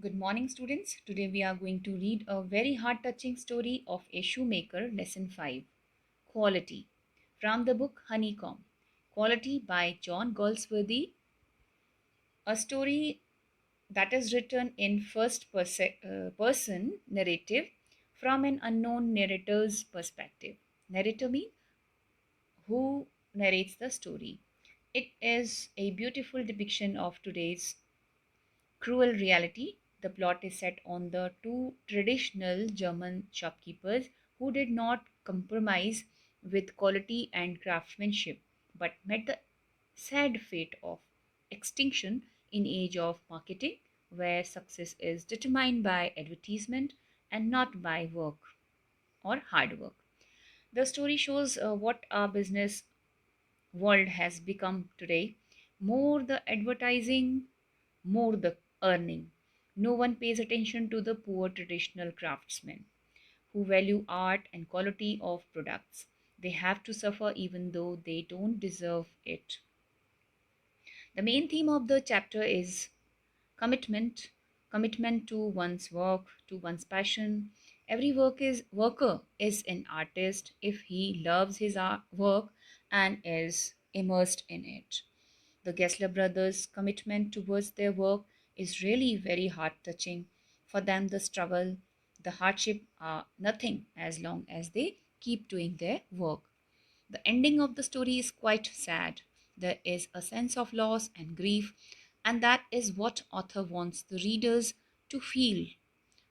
Good morning, students. Today we are going to read a very heart touching story of a shoemaker, lesson 5 Quality, from the book Honeycomb. Quality by John Goldsworthy, a story that is written in person narrative from an unknown narrator's perspective. Narrator means who narrates the story. It is a beautiful depiction of today's cruel reality. The plot is set on the two traditional German shopkeepers who did not compromise with quality and craftsmanship but met the sad fate of extinction in age of marketing where success is determined by advertisement and not by work or hard work. The story shows what our business world has become today. More the advertising, more the earning. No one pays attention to the poor traditional craftsmen who value art and quality of products. They have to suffer even though they don't deserve it. The main theme of the chapter is commitment, commitment to one's work, to one's passion. Every worker is an artist if he loves his work and is immersed in it. The Gessler brothers' commitment towards their work is really very heart touching. For them, the struggle, the hardship are nothing as long as they keep doing their work. The ending of the story is quite sad. There is a sense of loss and grief, and that is what author wants the readers to feel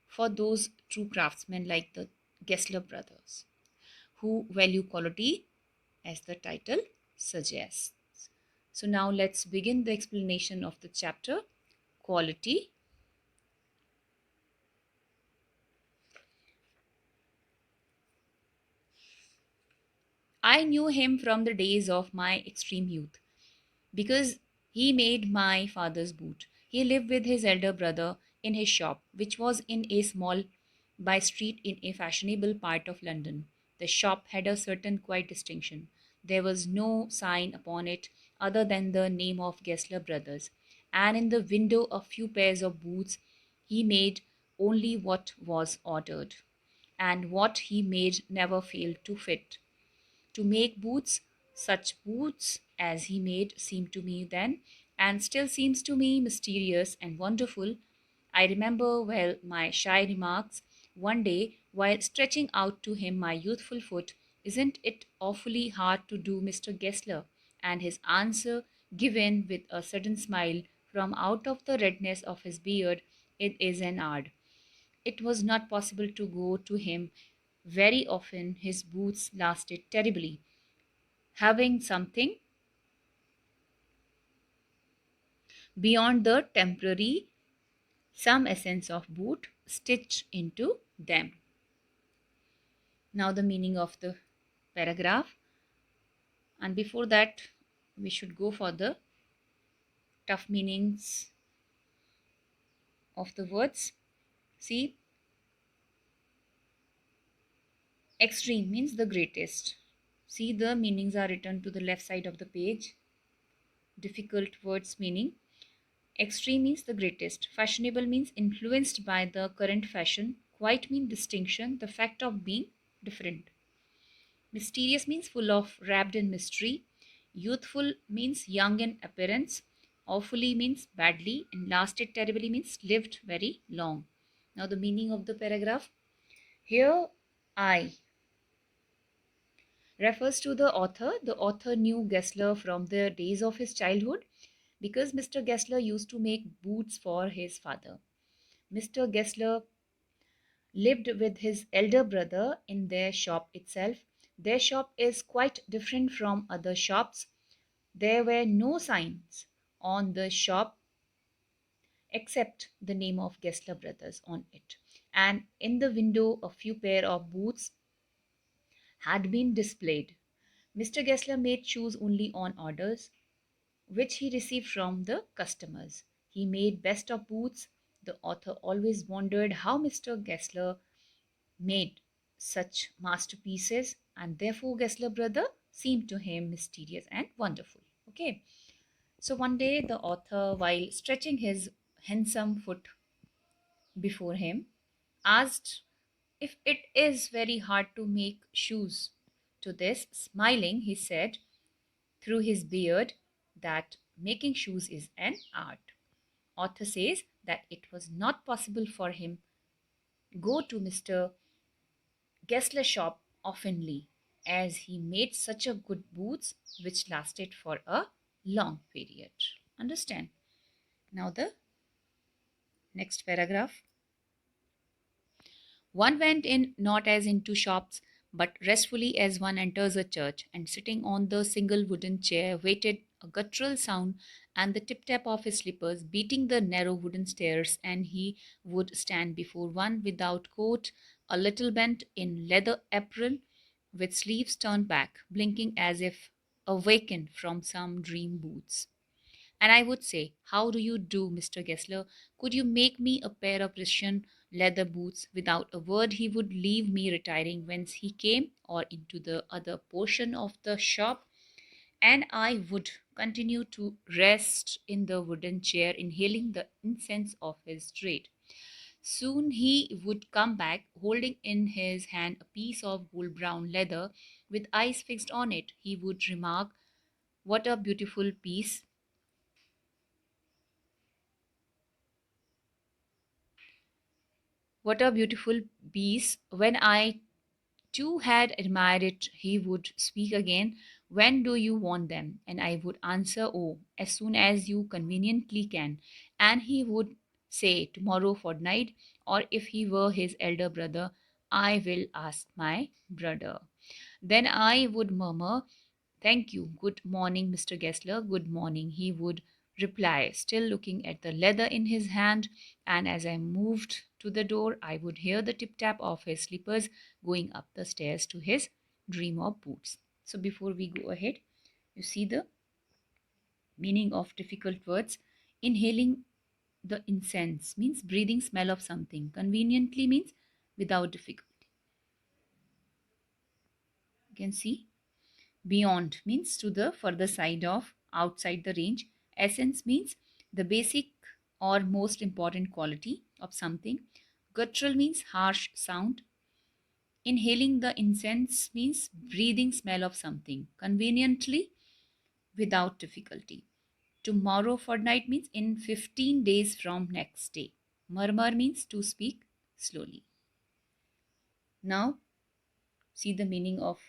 for those true craftsmen like the Gessler brothers, who value quality as the title suggests. So now let's begin the explanation of the chapter Quality. I knew him from the days of my extreme youth because he made my father's boot. He lived with his elder brother in his shop, which was in a small by street in a fashionable part of London. The shop had a certain quiet distinction. There was no sign upon it other than the name of Gessler Brothers, and in the window a few pairs of boots. He made only what was ordered, and what he made never failed to fit. To make boots, such boots as he made, seemed to me then, and still seems to me, mysterious and wonderful. I remember well my shy remarks one day while stretching out to him my youthful foot, "Isn't it awfully hard to do, Mr. Gessler?" And his answer, given with a sudden smile from out of the redness of his beard, "It is an art." It was not possible to go to him very often. His boots lasted terribly, having something beyond the temporary, some essence of boot stitched into them. Now, the meaning of the paragraph, and before that, we should go for the tough meanings of the words. See, extreme means the greatest. See, the meanings are written to the left side of the page. Difficult words meaning. Extreme means the greatest. Fashionable means influenced by the current fashion. Quite means distinction, the fact of being different. Mysterious means full of, wrapped in mystery. Youthful means young in appearance. Awfully means badly. And lasted terribly means lived very long. Now the meaning of the paragraph. Here I refers to the author. The author knew Gessler from the days of his childhood because Mr. Gessler used to make boots for his father. Mr. Gessler lived with his elder brother in their shop itself. Their shop is quite different from other shops. There were no signs on the shop except the name of Gessler Brothers on it. And in the window, a few pair of boots had been displayed. Mr. Gessler made shoes only on orders, which he received from the customers. He made best of boots. The author always wondered how Mr. Gessler made such masterpieces, and therefore Gessler brother seemed to him mysterious and wonderful. Okay, so one day the author, while stretching his handsome foot before him, asked if it is very hard to make shoes. To this, smiling, he said through his beard that making shoes is an art. Author says that it was not possible for him go to Mr. Gessler's shop oftenly, as he made such a good boots which lasted for a long period. Understand? Now the next paragraph. One went in not as into shops, but restfully as one enters a church, and sitting on the single wooden chair, waited a guttural sound and the tip tap of his slippers beating the narrow wooden stairs, and he would stand before one without coat, a little bent in leather apron, with sleeves turned back, blinking as if awakened from some dream boots. And I would say, how do you do, Mr. Gessler? Could you make me a pair of Russian leather boots? Without a word, he would leave me retiring whence he came or into the other portion of the shop, and I would continue to rest in the wooden chair, inhaling the incense of his trade. Soon he would come back, holding in his hand a piece of gold brown leather with eyes fixed on it. He would remark, "What a beautiful piece! What a beautiful piece!" When I too had admired it, he would speak again, "When do you want them?" And I would answer, "Oh, as soon as you conveniently can." And he would say, "Tomorrow fortnight," or if he were his elder brother, "I will ask my brother." Then I would murmur, "Thank you. Good morning, Mr. Gessler. Good morning," he would reply, still looking at the leather in his hand. And as I moved to the door, I would hear the tip tap of his slippers going up the stairs to his dream of boots. So, before we go ahead, you see the meaning of difficult words. Inhaling the incense means breathing smell of something. Conveniently means without difficulty. You can see beyond means to the further side of, outside the range. Essence means the basic or most important quality of something. Guttural means harsh sound. Inhaling the incense means breathing smell of something. Conveniently, without difficulty. Tomorrow fortnight means in 15 days from next day. Murmur means to speak slowly. Now, see the meaning of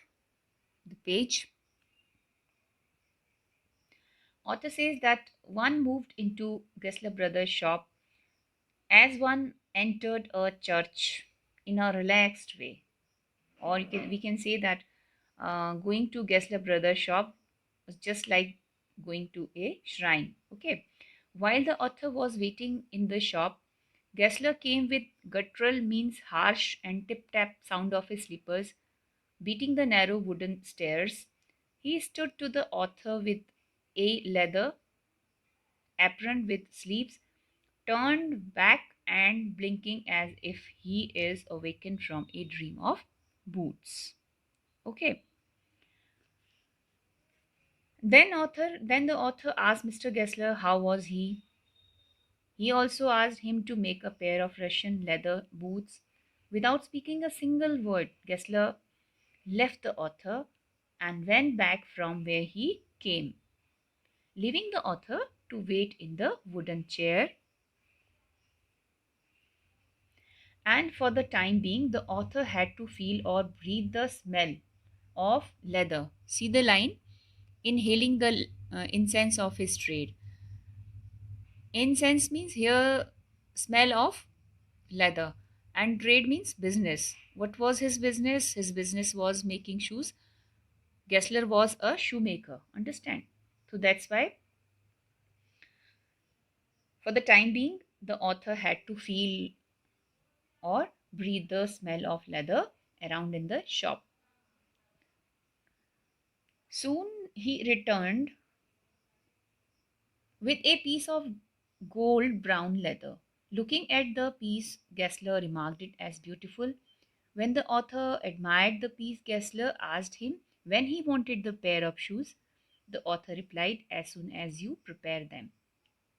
the page. Author says that one moved into Gessler Brothers' shop as one entered a church in a relaxed way. Or we can say that going to Gessler Brothers' shop was just like going to a shrine. Okay. While the author was waiting in the shop, Gessler came with guttural means harsh and tip tap sound of his slippers beating the narrow wooden stairs. He stood to the author with a leather apron with sleeves turned back and blinking as if he is awakened from a dream of boots. Okay. Then the author asked Mr. Gessler how was he. He also asked him to make a pair of Russian leather boots. Without speaking a single word, Gessler left the author and went back from where he came, leaving the author to wait in the wooden chair. And for the time being, the author had to feel or breathe the smell of leather. See the line? Inhaling the incense of his trade. Incense means here smell of leather, and trade means business. What was his business? His business was making shoes. Gessler was a shoemaker. Understand? So that's why, for the time being, the author had to feel or breathe the smell of leather around in the shop. Soon he returned with a piece of gold brown leather. Looking at the piece, Gessler remarked it as beautiful. When the author admired the piece, Gessler asked him when he wanted the pair of shoes. The author replied, "As soon as you prepare them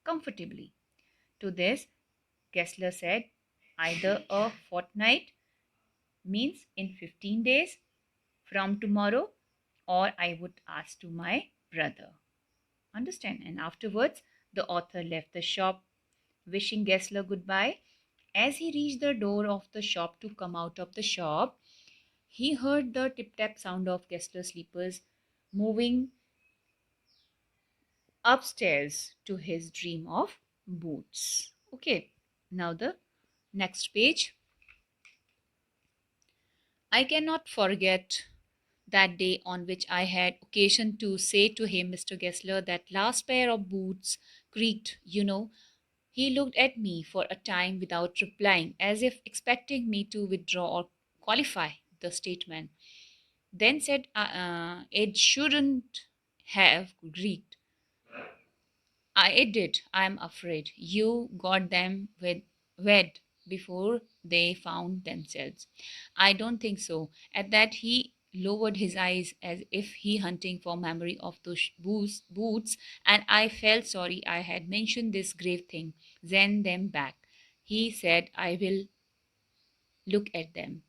comfortably." To this, Gessler said, Either a fortnight means in 15 days from tomorrow, or I would ask to my brother. Understand? And afterwards, the author left the shop, wishing Gessler goodbye. As he reached the door of the shop to come out of the shop, he heard the tip tap sound of Gessler's slippers moving upstairs to his dream of boots. Okay, now the next page. I cannot forget that day on which I had occasion to say to him, Mr. Gessler, that last pair of boots creaked, you know. He looked at me for a time without replying, as if expecting me to withdraw or qualify the statement. Then said, it shouldn't have creaked. I did, I am afraid. You got them wed before they found themselves. I don't think so. At that, he lowered his eyes as if he hunting for memory of those boots, and I felt sorry I had mentioned this grave thing. Send them back. He said, I will look at them.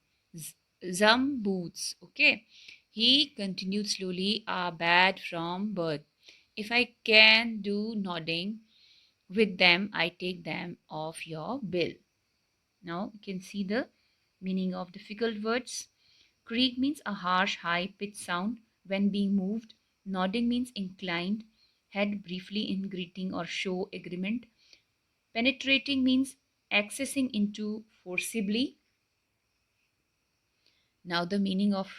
Some boots, okay? He continued slowly, are bad from birth. If I can do nodding with them, I take them off your bill. Now you can see the meaning of difficult words. Creak means a harsh, high pitched sound when being moved. Nodding means inclined, head briefly in greeting or show agreement. Penetrating means accessing into forcibly. Now the meaning of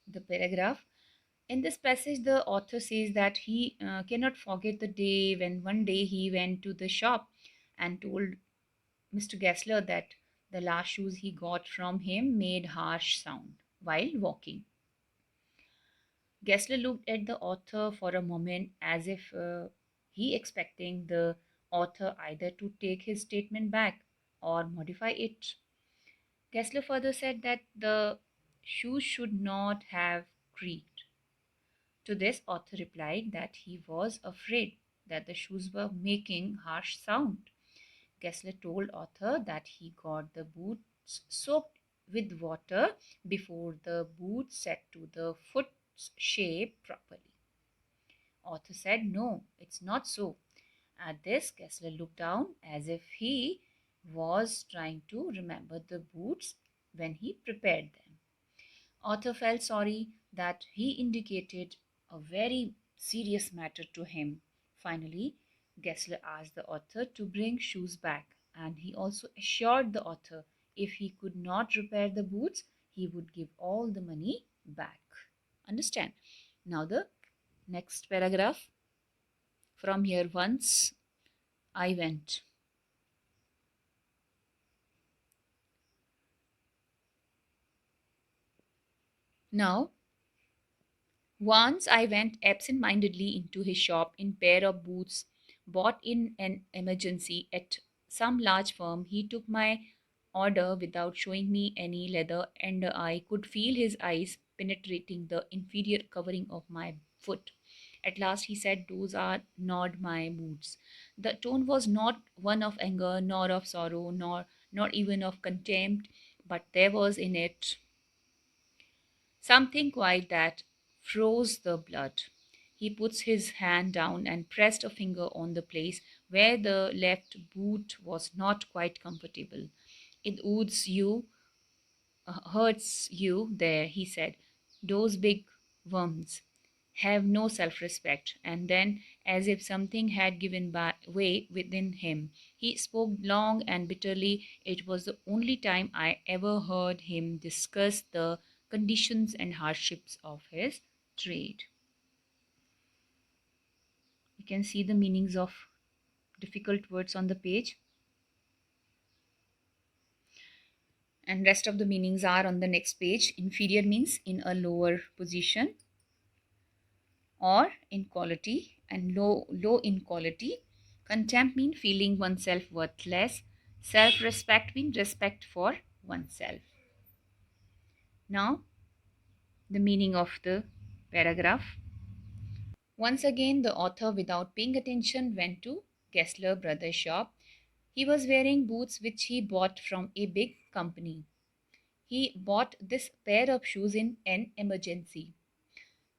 the paragraph. In this passage, the author says that he cannot forget the day when one day he went to the shop and told Mr. Gessler that the last shoes he got from him made harsh sound while walking. Gessler looked at the author for a moment as if he expecting the author either to take his statement back or modify it. Gessler further said that the shoes should not have creaked. To this, author replied that he was afraid that the shoes were making harsh sound. Gessler told author that he got the boots soaked with water before the boots set to the foot's shape properly. Author said, no, it's not so. At this, Gessler looked down as if he was trying to remember the boots when he prepared them. Author felt sorry that he indicated a very serious matter to him. Finally, Gessler asked the author to bring shoes back, and he also assured the author if he could not repair the boots, he would give all the money back. Understand? Now, the next paragraph. From here, once I went. Now, once I went absent mindedly into his shop in pair of boots bought in an emergency at some large firm. He took my order without showing me any leather, and I could feel his eyes penetrating the inferior covering of my foot. At last he said, those are not my boots. The tone was not one of anger, nor of sorrow, nor not even of contempt, but there was in it something quite that froze the blood. He puts his hand down and pressed a finger on the place where the left boot was not quite comfortable. It wounds you, hurts you there, he said. Those big worms have no self respect. And then, as if something had given way within him, he spoke long and bitterly. It was the only time I ever heard him discuss the conditions and hardships of his trade. You can see the meanings of difficult words on the page, and rest of the meanings are on the next page. Inferior means in a lower position or in quality, and low in quality. Contempt means feeling oneself worthless. Self-respect means respect for oneself. Now the meaning of the paragraph. Once again the author, without paying attention, went to Gessler Brothers shop. He was wearing boots which he bought from a big company. He bought this pair of shoes in an emergency.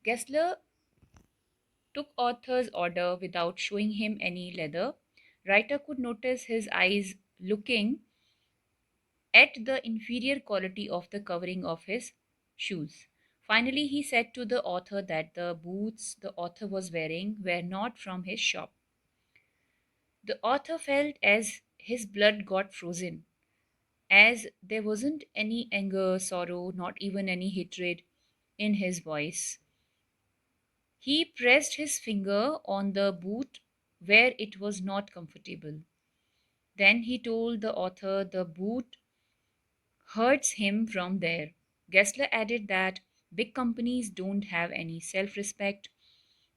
Gessler took author's order without showing him any leather. Writer could notice his eyes looking at the inferior quality of the covering of his shoes. Finally, he said to the author that the boots the author was wearing were not from his shop. The author felt as his blood got frozen, as there wasn't any anger, sorrow, not even any hatred in his voice. He pressed his finger on the boot where it was not comfortable. Then he told the author the boot hurts him from there. Gessler added that big companies don't have any self respect.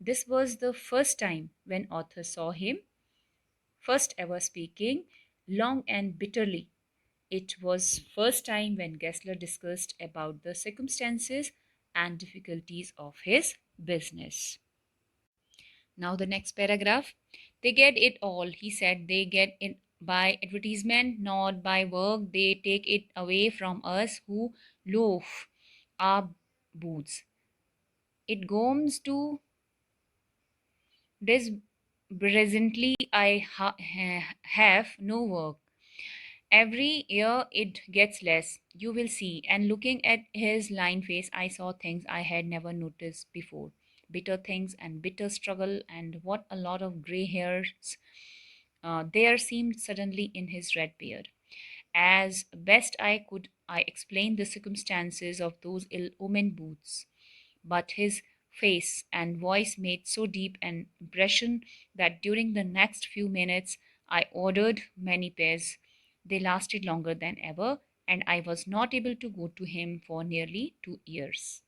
This was the first time when author saw him, first ever speaking long and bitterly. It was first time when Gessler discussed about the circumstances and difficulties of his business. Now the next paragraph. They get it all, he said. They get it by advertisement, not by work. They take it away from us who loaf our boots. It goes to this presently have no work. Every year it gets less, you will see. And looking at his lined face, I saw things I had never noticed before. Bitter things and bitter struggle, and what a lot of gray hairs there seemed suddenly in his red beard. As best I could, I explained the circumstances of those ill omened boots, but his face and voice made so deep an impression that during the next few minutes I ordered many pairs. They lasted longer than ever, and I was not able to go to him for nearly 2 years.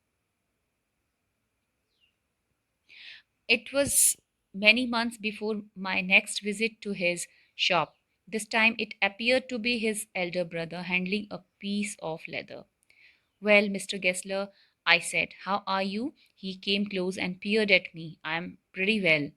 It was many months before my next visit to his shop. This time it appeared to be his elder brother handling a piece of leather. Well, Mr. Gessler, I said, how are you? He came close and peered at me. I'm pretty well,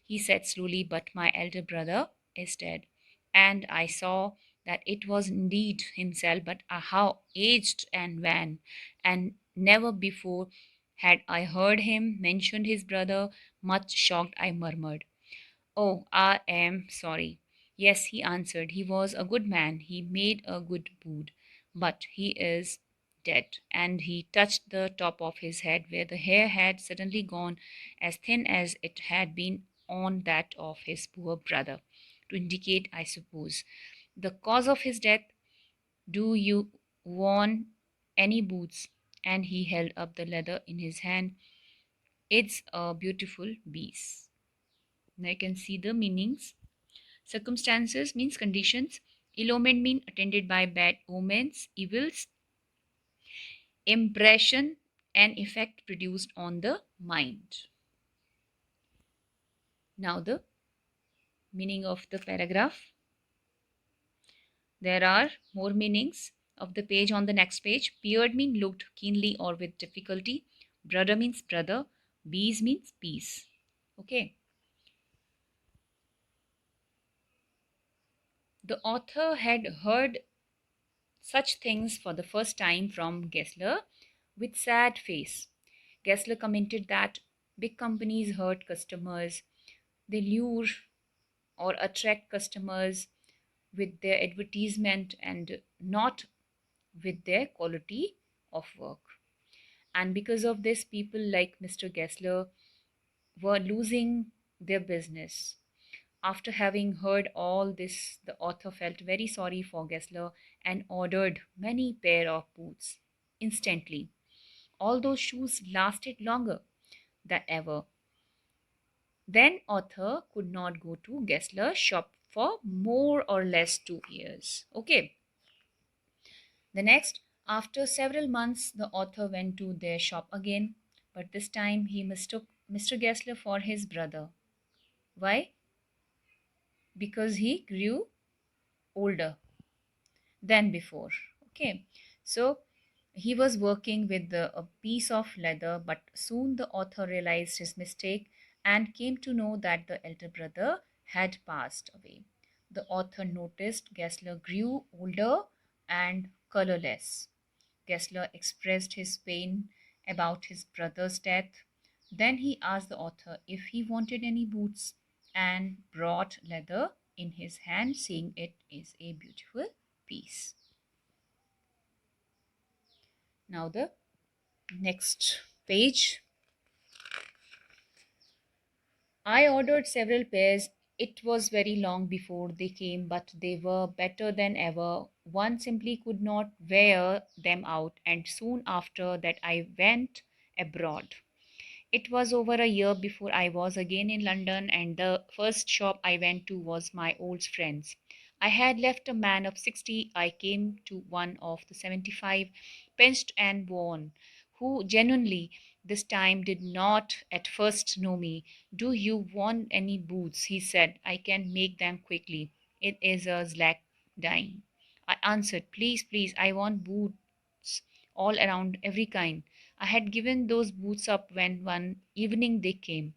he said slowly, but my elder brother is dead. And I saw that it was indeed himself, but how aged and wan, and never before had I heard him mention his brother. Much shocked, I murmured, oh, I am sorry. Yes, he answered. He was a good man. He made a good boot. But he is dead. And he touched the top of his head where the hair had suddenly gone as thin as it had been on that of his poor brother, to indicate, I suppose, the cause of his death. Do you want any boots? And he held up the leather in his hand. It's a beautiful piece. Now you can see the meanings. Circumstances means conditions. Ill omened mean attended by bad omens, evils, impression, and effect produced on the mind. Now the meaning of the paragraph. There are more meanings of the page on the next page. Peered mean looked keenly or with difficulty. Brother means brother. Bees means peace. Okay. The author had heard such things for the first time from Gessler with sad face. Gessler commented that big companies hurt customers. They lure or attract customers with their advertisement and not with their quality of work. And because of this, people like Mr. Gessler were losing their business. After having heard all this, the author felt very sorry for Gessler and ordered many pair of boots instantly. All those shoes lasted longer than ever. Then author could not go to Gessler's shop for more or less 2 years. Okay. The next, after several months, the author went to their shop again, but this time he mistook Mr. Gessler for his brother. Why? Because he grew older than before. Okay, so he was working with a piece of leather, but soon the author realized his mistake and came to know that the elder brother had passed away. The author noticed Gessler grew older and colorless. Gessler expressed his pain about his brother's death. Then he asked the author if he wanted any boots and brought leather in his hand, saying it is a beautiful piece. Now, the next page. I ordered several pairs. It was very long before they came, but they were better than ever. One simply could not wear them out, and soon after that, I went abroad. It was over a year before I was again in London, and the first shop I went to was my old friend's. I had left a man of 60. I came to one of the 75, pinched and worn, who genuinely this time did not at first know me. Do you want any boots? He said. I can make them quickly. It is a slack dime. I answered, please, please, I want boots all around every kind. I had given those boots up when one evening they came.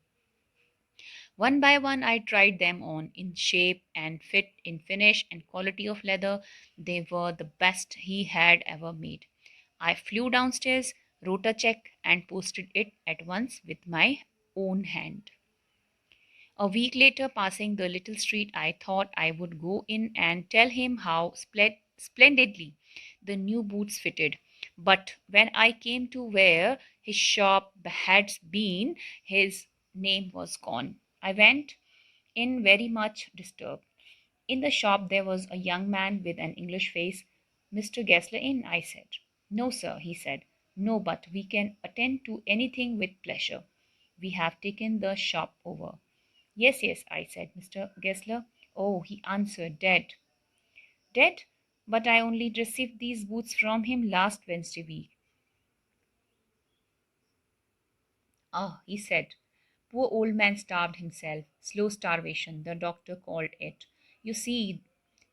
One by one, I tried them on in shape and fit, in finish and quality of leather. They were the best he had ever made. I flew downstairs, wrote a check, and posted it at once with my own hand. A week later, passing the little street, I thought I would go in and tell him how splendidly the new boots fitted. But when I came to where his shop had been, his name was gone. I went in very much disturbed. In the shop there was a young man with an English face. Mr. Gessler in? I said. No, sir, he said. No, but we can attend to anything with pleasure. We have taken the shop over. Yes, yes, I said. Mr. Gessler? Oh, he answered, dead. Dead? But I only received these boots from him last Wednesday week. Ah, he said. Poor old man starved himself. Slow starvation, the doctor called it. You see,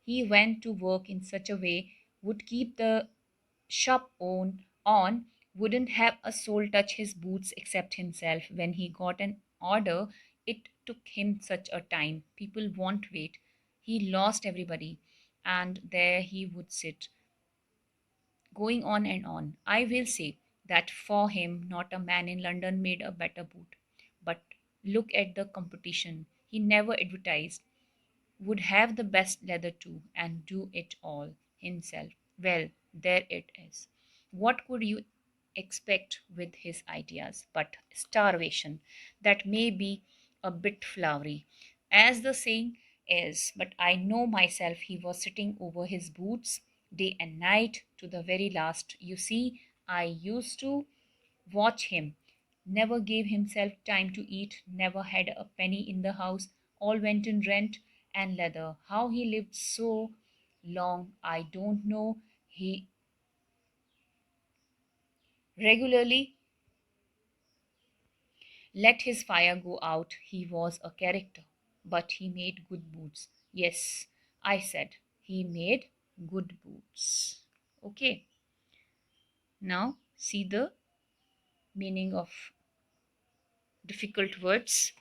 he went to work in such a way, would keep the shop on, wouldn't have a soul touch his boots except himself. When he got an order, it took him such a time. People won't wait. He lost everybody, and there he would sit, going on and on. I will say that for him, not a man in London made a better boot. But look at the competition. He never advertised, would have the best leather too, and do it all himself. Well, there it is. What could you expect with his ideas but starvation? That may be a bit flowery, as the saying is, but I know myself he was sitting over his boots day and night to the very last. You see, I used to watch him. Never gave himself time to eat, never had a penny in the house, all went in rent and leather. How he lived so long, I don't know. He regularly let his fire go out. He was a character, but he made good boots. Yes, I said, he made good boots. Okay, now see the meaning of difficult words.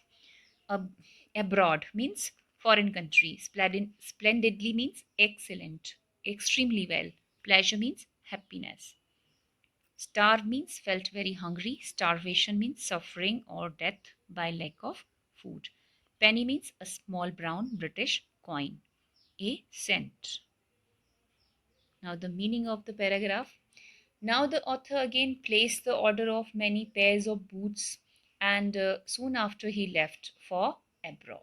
Ab- Abroad means foreign country. Splendidly means excellent, extremely well. Pleasure means happiness. Starve means felt very hungry. Starvation means suffering or death by lack of food. Penny means a small brown British coin. A cent. Now the meaning of the paragraph. Now the author again placed the order of many pairs of boots, and soon after he left for abroad.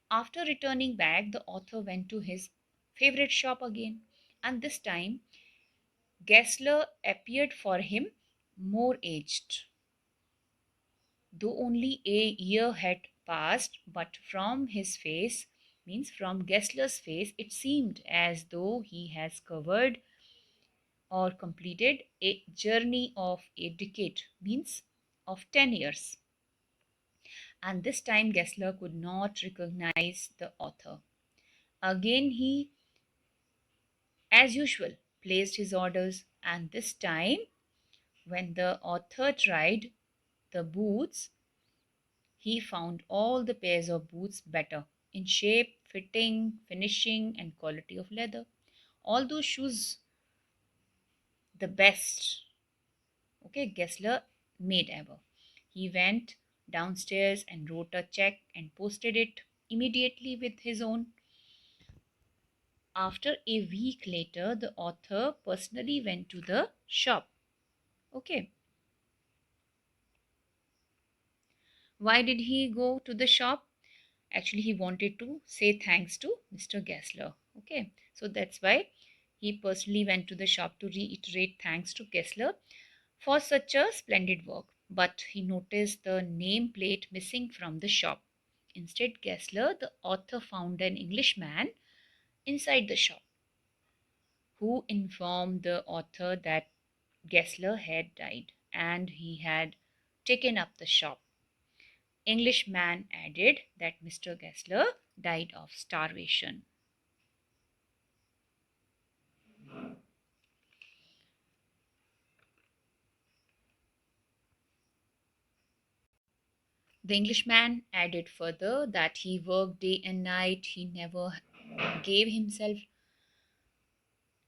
After returning back, the author went to his favorite shop again, and this time Gessler appeared for him more aged, though only a year had passed, but from his face, means from Gessler's face, it seemed as though he has covered or completed a journey of a decade, means of 10 years. And this time Gessler could not recognize the author. Again he, as usual, placed his orders, and this time when the author tried the boots, he found all the pairs of boots better in shape, fitting, finishing, and quality of leather. All those shoes, the best, okay, Gessler made ever. He went downstairs and wrote a check and posted it immediately with his own. After a week later, the author personally went to the shop. Okay, why did he go to the shop? Actually, he wanted to say thanks to Mr. Gessler. Okay, so that's why he personally went to the shop to reiterate thanks to Gessler for such a splendid work. But he noticed the nameplate missing from the shop. Instead, Gessler, the author, found an Englishman inside the shop who informed the author that Gessler had died and he had taken up the shop. Englishman added that Mr. Gessler died of starvation. The Englishman added further that he worked day and night, he never gave himself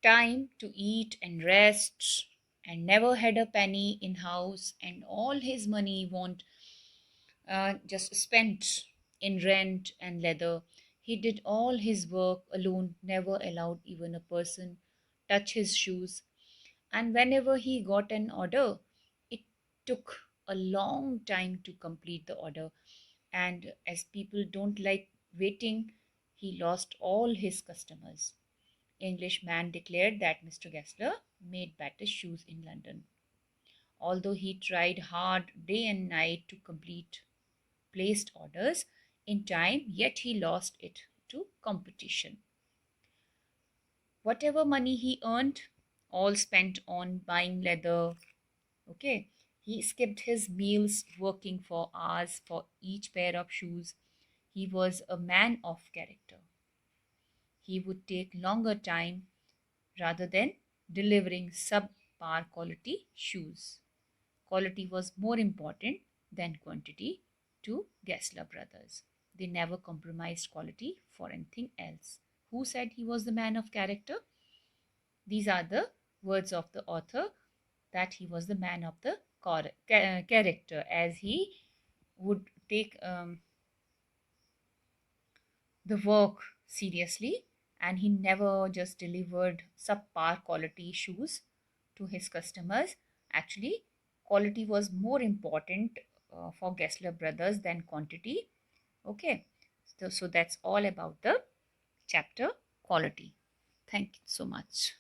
time to eat and rest, and never had a penny in house, and all his money won't just spent in rent and leather. He did all his work alone, never allowed even a person touch his shoes. And whenever he got an order, it took a long time to complete the order. And as people don't like waiting, he lost all his customers. Englishman declared that Mr. Gessler made better shoes in London. Although he tried hard day and night to complete placed orders in time, yet he lost it to competition. Whatever money he earned, all spent on buying leather. Okay, he skipped his meals working for hours for each pair of shoes. He was a man of character. He would take longer time rather than delivering subpar quality shoes. Quality was more important than quantity to Gessler brothers. They never compromised quality for anything else. Who said he was the man of character? These are the words of the author, that he was the man of the character, as he would take the work seriously, and he never just delivered subpar quality shoes to his customers. Actually, quality was more important for Gessler brothers than quantity. Okay, so that's all about the chapter quality. Thank you so much.